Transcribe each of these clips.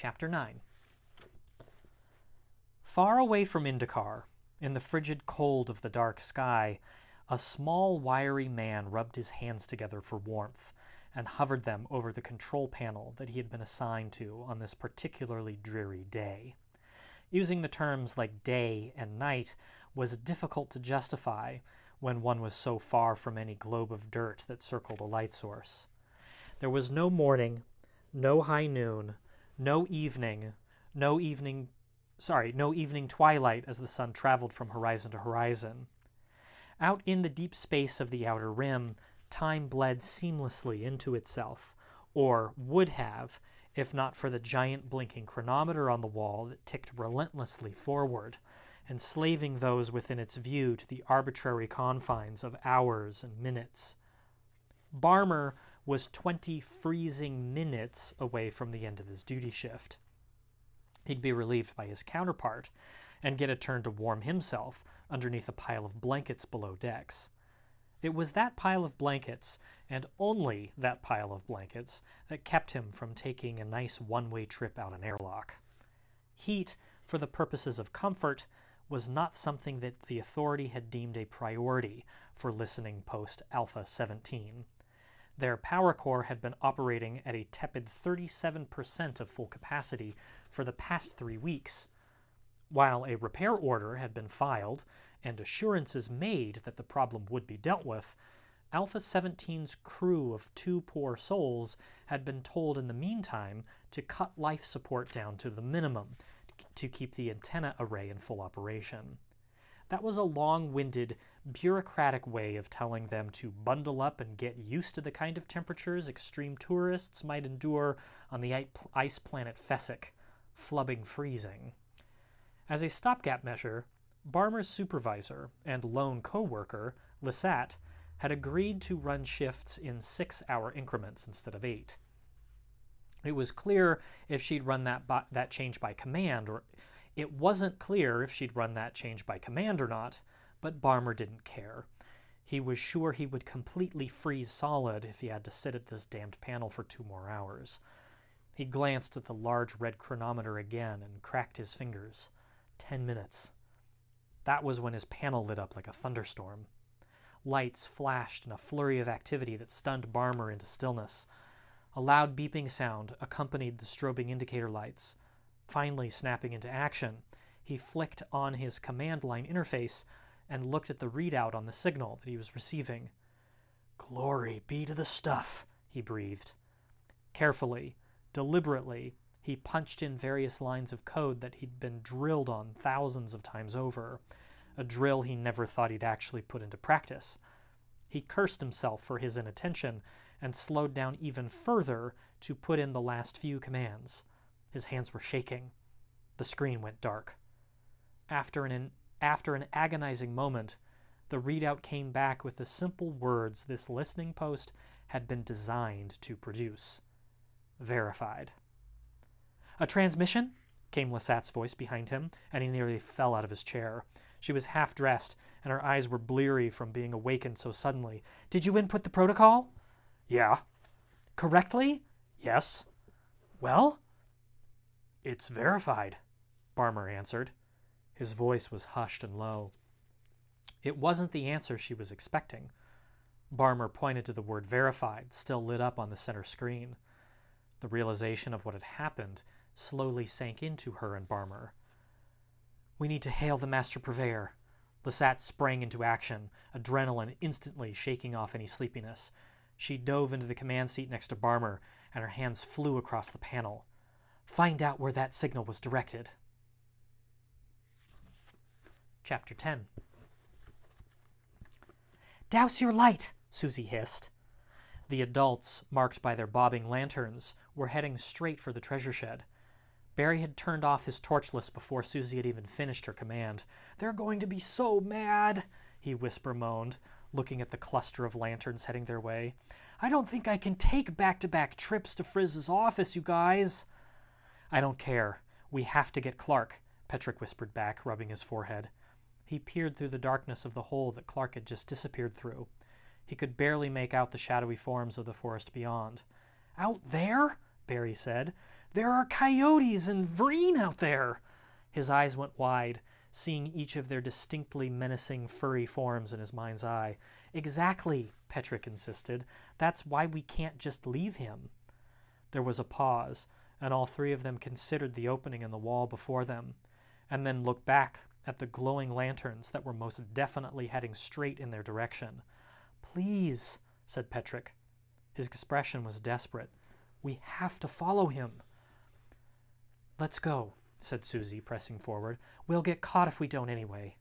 Chapter 9. Far away from Indacar, in the frigid cold of the dark sky, a small, wiry man rubbed his hands together for warmth and hovered them over the control panel that he had been assigned to on this particularly dreary day. Using the terms like day and night was difficult to justify when one was so far from any globe of dirt that circled a light source. There was no morning, no high noon, no evening twilight as the sun traveled from horizon to horizon. Out in the deep space of the outer rim, time bled seamlessly into itself, or would have, if not for the giant blinking chronometer on the wall that ticked relentlessly forward, enslaving those within its view to the arbitrary confines of hours and minutes. Barmer was 20 freezing minutes away from the end of his duty shift. He'd be relieved by his counterpart and get a turn to warm himself underneath a pile of blankets below decks. It was that pile of blankets, and only that pile of blankets, that kept him from taking a nice one-way trip out an airlock. Heat, for the purposes of comfort, was not something that the Authority had deemed a priority for listening post Alpha 17. Their power core had been operating at a tepid 37% of full capacity for the past 3 weeks. While a repair order had been filed and assurances made that the problem would be dealt with, Alpha 17's crew of 2 poor souls had been told in the meantime to cut life support down to the minimum to keep the antenna array in full operation. That was a long-winded, bureaucratic way of telling them to bundle up and get used to the kind of temperatures extreme tourists might endure on the ice planet Fessick, flubbing freezing. As a stopgap measure, Barmer's supervisor and lone co-worker, Lissat, had agreed to run shifts in 6-hour increments instead of 8. It was clear if she'd run that change by command, or it wasn't clear if she'd run that change by command or not, but Barmer didn't care. He was sure he would completely freeze solid if he had to sit at this damned panel for 2 more hours. He glanced at the large red chronometer again and cracked his fingers. 10 minutes. That was when his panel lit up like a thunderstorm. Lights flashed in a flurry of activity that stunned Barmer into stillness. A loud beeping sound accompanied the strobing indicator lights. Finally snapping into action, he flicked on his command line interface and looked at the readout on the signal that he was receiving. "Glory be to the stuff," he breathed. Carefully, deliberately, he punched in various lines of code that he'd been drilled on thousands of times over, a drill he never thought he'd actually put into practice. He cursed himself for his inattention and slowed down even further to put in the last few commands. His hands were shaking. The screen went dark. After an agonizing moment, the readout came back with the simple words this listening post had been designed to produce. Verified. "A transmission?" came Lissat's voice behind him, and he nearly fell out of his chair. She was half-dressed, and her eyes were bleary from being awakened so suddenly. "Did you input the protocol?" "Yeah." "Correctly?" "Yes." "Well?" "It's verified," Barmer answered. His voice was hushed and low. It wasn't the answer she was expecting. Barmer pointed to the word verified, still lit up on the center screen. The realization of what had happened slowly sank into her and Barmer. "We need to hail the Master Purveyor." Lissat sprang into action, adrenaline instantly shaking off any sleepiness. She dove into the command seat next to Barmer, and her hands flew across the panel. "Find out where that signal was directed." Chapter 10. "Douse your light," Susie hissed. The adults, marked by their bobbing lanterns, were heading straight for the treasure shed. Barry had turned off his torchless before Susie had even finished her command. "They're going to be so mad," he whisper-moaned, looking at the cluster of lanterns heading their way. "I don't think I can take back-to-back trips to Frizz's office, you guys." "I don't care. We have to get Clarke," Petrick whispered back, rubbing his forehead. He peered through the darkness of the hole that Clarke had just disappeared through. He could barely make out the shadowy forms of the forest beyond. "Out there?" Barry said. There are coyotes and Vreen out there! His eyes went wide, seeing each of their distinctly menacing furry forms in his mind's eye. Exactly, Petrick insisted. That's why we can't just leave him. There was a pause, and all three of them considered the opening in the wall before them, and then looked back at the glowing lanterns that were most definitely heading straight in their direction. Please, said Petrick. His expression was desperate. We have to follow him. Let's go, said Susie, pressing forward. We'll get caught if we don't anyway.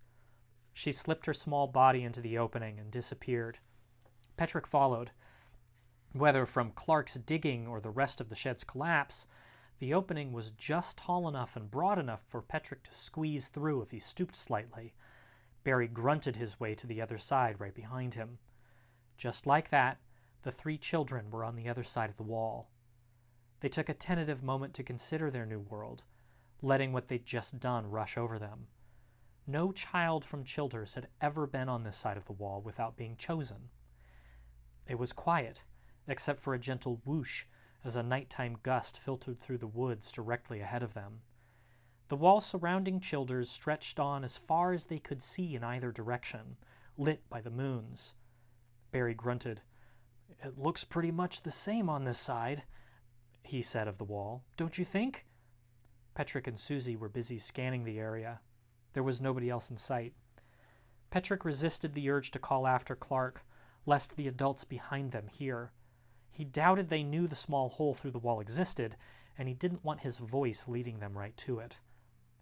She slipped her small body into the opening and disappeared. Petrick followed. Whether from Clarke's digging or the rest of the shed's collapse, the opening was just tall enough and broad enough for Petrick to squeeze through if he stooped slightly. Barry grunted his way to the other side right behind him. Just like that, the three children were on the other side of the wall. They took a tentative moment to consider their new world, letting what they'd just done rush over them. No child from Childers had ever been on this side of the wall without being chosen. It was quiet, except for a gentle whoosh as a nighttime gust filtered through the woods directly ahead of them. The wall surrounding Childers stretched on as far as they could see in either direction, lit by the moons. Barry grunted. It looks pretty much the same on this side, he said of the wall. Don't you think? Petrick and Susie were busy scanning the area. There was nobody else in sight. Petrick resisted the urge to call after Clarke, lest the adults behind them hear. He doubted they knew the small hole through the wall existed, and he didn't want his voice leading them right to it.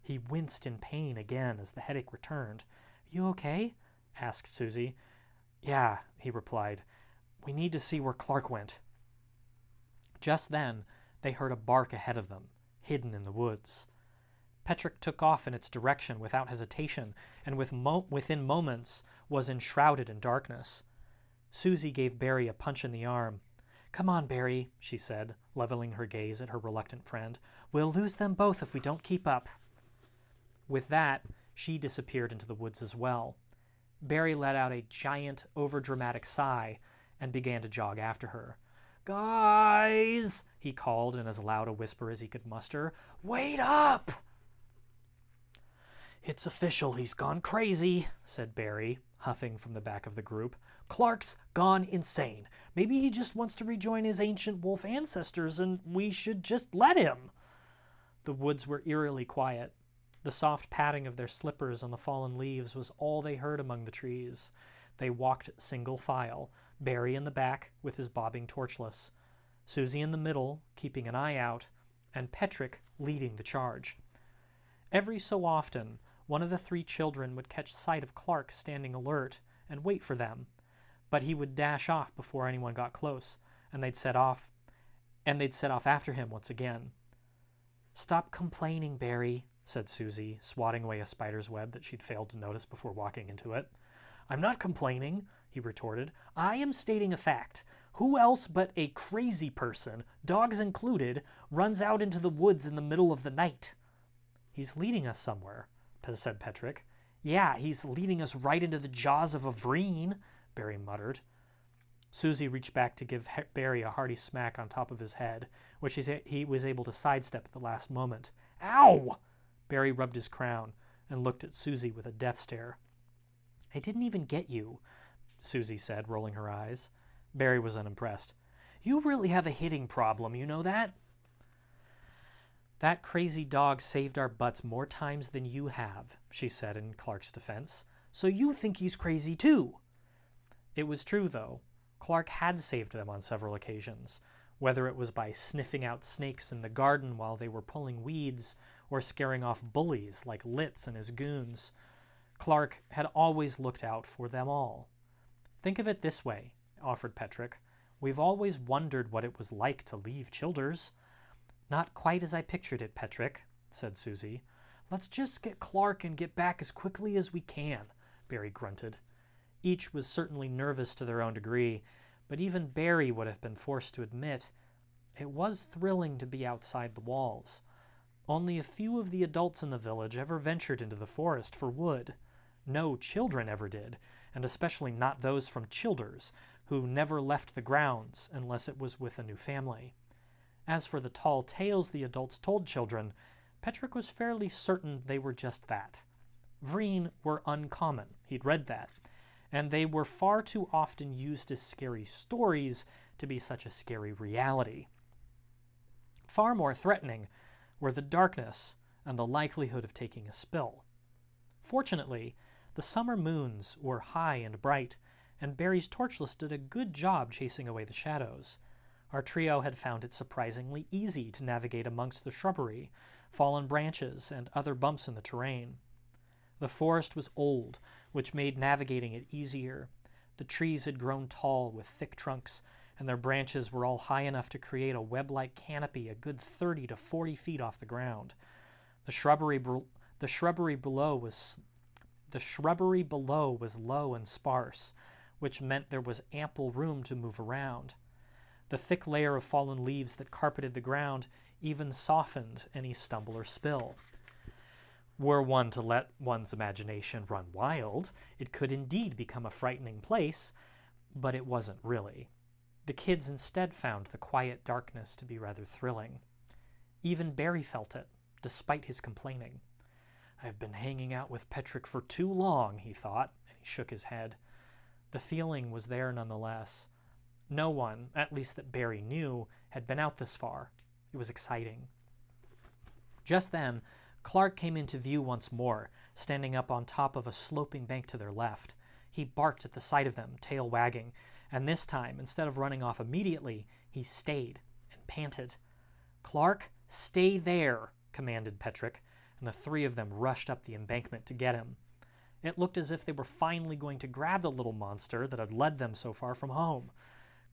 He winced in pain again as the headache returned. You okay? Asked Susie. Yeah, he replied. We need to see where Clarke went. Just then, they heard a bark ahead of them, hidden in the woods. Petrick took off in its direction without hesitation, and within moments was enshrouded in darkness. Susie gave Barry a punch in the arm. Come on, Barry, she said, leveling her gaze at her reluctant friend. We'll lose them both if we don't keep up. With that, she disappeared into the woods as well. Barry let out a giant, overdramatic sigh and began to jog after her. Guys, he called in as loud a whisper as he could muster. Wait up! It's official, he's gone crazy, said Barry, huffing from the back of the group. Clarke's gone insane. Maybe he just wants to rejoin his ancient wolf ancestors, and we should just let him. The woods were eerily quiet. The soft padding of their slippers on the fallen leaves was all they heard among the trees. They walked single file, Barry in the back with his bobbing torchless, Susie in the middle, keeping an eye out, and Petrick leading the charge. Every so often, one of the three children would catch sight of Clarke standing alert and wait for them, but he would dash off before anyone got close, and they'd set off after him once again. Stop complaining, Barry, said Susie, swatting away a spider's web that she'd failed to notice before walking into it. I'm not complaining, he retorted. I am stating a fact. Who else but a crazy person, dogs included, runs out into the woods in the middle of the night? He's leading us somewhere, said Petrick. Yeah, he's leading us right into the jaws of a Vreen, Barry muttered. Susie reached back to give Barry a hearty smack on top of his head, which he was able to sidestep at the last moment. Ow! Barry rubbed his crown and looked at Susie with a death stare. I didn't even get you, Susie said, rolling her eyes. Barry was unimpressed. You really have a hitting problem, you know that? That crazy dog saved our butts more times than you have, she said in Clarke's defense. So you think he's crazy too? It was true, though. Clarke had saved them on several occasions, whether it was by sniffing out snakes in the garden while they were pulling weeds or scaring off bullies like Litz and his goons. Clarke had always looked out for them all. Think of it this way, offered Petrick. We've always wondered what it was like to leave Childers. Not quite as I pictured it, Petrick, said Susie. Let's just get Clarke and get back as quickly as we can, Barry grunted. Each was certainly nervous to their own degree, but even Barry would have been forced to admit it was thrilling to be outside the walls. Only a few of the adults in the village ever ventured into the forest for wood. No children ever did, and especially not those from Childers, who never left the grounds unless it was with a new family. As for the tall tales the adults told children, Petrick was fairly certain they were just that. Vreen were uncommon, he'd read that, and they were far too often used as scary stories to be such a scary reality. Far more threatening were the darkness and the likelihood of taking a spill. Fortunately, the summer moons were high and bright, and Barry's torchlight did a good job chasing away the shadows. Our trio had found it surprisingly easy to navigate amongst the shrubbery, fallen branches, and other bumps in the terrain. The forest was old, which made navigating it easier. The trees had grown tall with thick trunks, and their branches were all high enough to create a web-like canopy a good 30 to 40 feet off the ground. The shrubbery below was low and sparse, which meant there was ample room to move around. The thick layer of fallen leaves that carpeted the ground even softened any stumble or spill. Were one to let one's imagination run wild, it could indeed become a frightening place, but it wasn't really. The kids instead found the quiet darkness to be rather thrilling. Even Barry felt it, despite his complaining. "I've been hanging out with Petrick for too long," he thought, and he shook his head. The feeling was there nonetheless. No one, at least that Barry knew, had been out this far. It was exciting. Just then, Clarke came into view once more, standing up on top of a sloping bank to their left. He barked at the sight of them, tail wagging, and this time, instead of running off immediately, he stayed and panted. "Clarke, stay there," commanded Petrick, and the three of them rushed up the embankment to get him. It looked as if they were finally going to grab the little monster that had led them so far from home.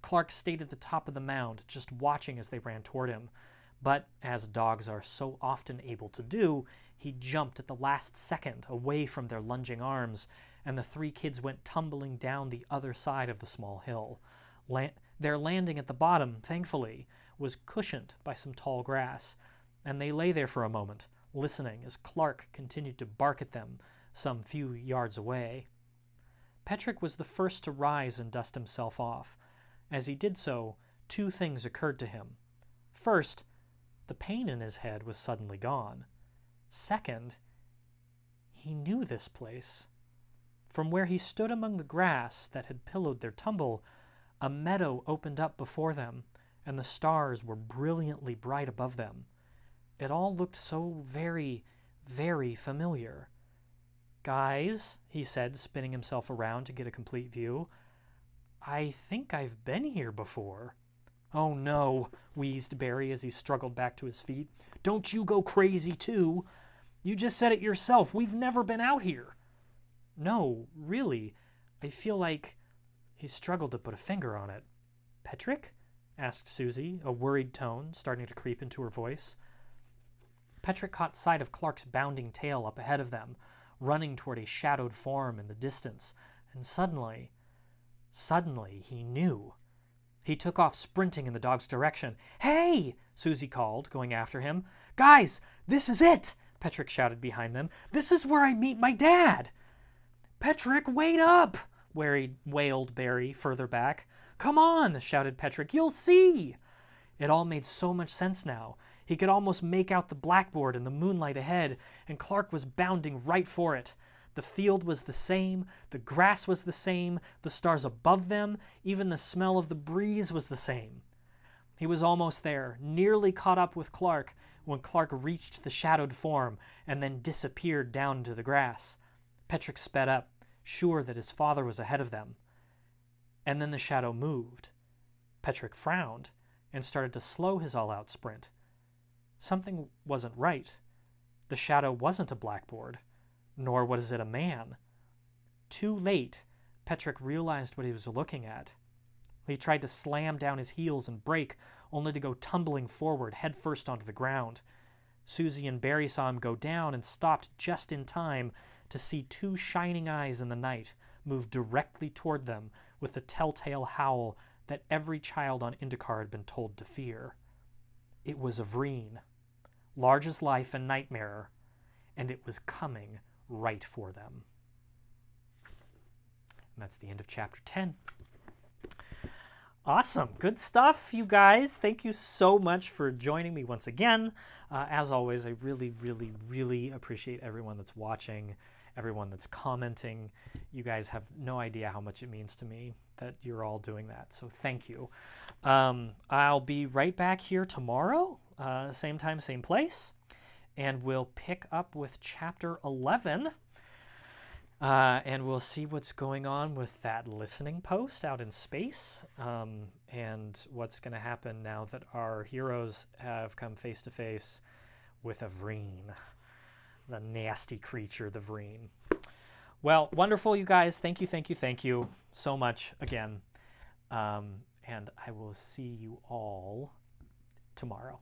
Clarke stayed at the top of the mound, just watching as they ran toward him. But, as dogs are so often able to do, he jumped at the last second away from their lunging arms, and the three kids went tumbling down the other side of the small hill. Their landing at the bottom, thankfully, was cushioned by some tall grass, and they lay there for a moment, listening as Clarke continued to bark at them some few yards away. Petrick was the first to rise and dust himself off. As he did so, two things occurred to him. First, the pain in his head was suddenly gone. Second, he knew this place. From where he stood among the grass that had pillowed their tumble, a meadow opened up before them, and the stars were brilliantly bright above them. It all looked so very, very familiar. "Guys," he said, spinning himself around to get a complete view, "I think I've been here before." "Oh no," wheezed Barry as he struggled back to his feet. "Don't you go crazy too. You just said it yourself. We've never been out here." "No, really. I feel like—" He struggled to put a finger on it. "Petrick?" asked Susie, a worried tone starting to creep into her voice. Petrick caught sight of Clarke's bounding tail up ahead of them, running toward a shadowed form in the distance, and suddenly he knew. He took off sprinting in the dog's direction. "Hey!" Susie called, going after him. "Guys, this is it!" Petrick shouted behind them. "This is where I meet my dad!" "Petrick, wait up!" wailed Barry further back. "Come on!" shouted Petrick. "You'll see!" It all made so much sense now. He could almost make out the blackboard in the moonlight ahead, and Clarke was bounding right for it. The field was the same, the grass was the same, the stars above them, even the smell of the breeze was the same. He was almost there, nearly caught up with Clarke, when Clarke reached the shadowed form and then disappeared down into the grass. Petrick sped up, sure that his father was ahead of them. And then the shadow moved. Petrick frowned and started to slow his all-out sprint. Something wasn't right. The shadow wasn't a blackboard, nor was it a man. Too late, Petrick realized what he was looking at. He tried to slam down his heels and brake, only to go tumbling forward headfirst onto the ground. Susie and Barry saw him go down and stopped just in time to see two shining eyes in the night move directly toward them with the telltale howl that every child on Indacar had been told to fear. It was a Vreen, large as life and nightmare, and it was coming right for them. And that's the end of chapter 10. Awesome. Good stuff, you guys. Thank you so much for joining me once again. As always, I really, really, really appreciate everyone that's watching, everyone that's commenting. You guys have no idea how much it means to me that you're all doing that. So thank you. I'll be right back here tomorrow, same time, same place, and we'll pick up with chapter 11. And we'll see what's going on with that listening post out in space, and what's going to happen now that our heroes have come face to face with a Vreen, the nasty creature, the Vreen. Well, wonderful, you guys. Thank you so much again. And I will see you all tomorrow.